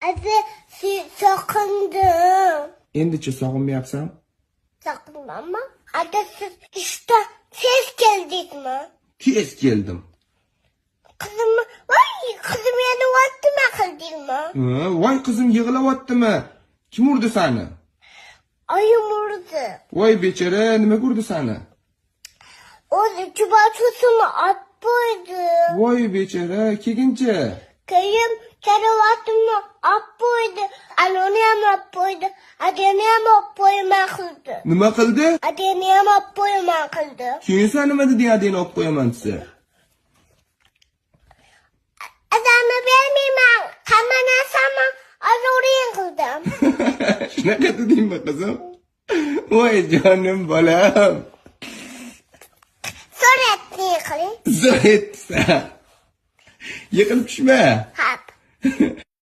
Hadi so'kindim. Endichi sog'inmayapsan? So'kinmanmi? Hadi siz ishda tez keldingmi? Tez keldim. Qizim yig'layaptimi qildingmi? Voy qizim yig'layaptimi? Kim urdi seni? Oyim urdi. Voy bechara, nima urdi seni? O'zi chubatusini olib qo'ydi. Voy bechara, kelguncha. Keyin karavotini olib qo'ydi. Anoni ham olib qo'ydi. Adani ham olib qo'yman qildi. Nima qildi? Adani ham olib qo'yman qildi. Keyin sen nima deding, adeni olib qo'yaman desa? Adani bermayman. Hamma narsani azoring qildim. Shunaqa dedingmi qizim? Voy jonim bolam. Suratni qiling. Zo'r etsa. Yiqilib tushma. Hop.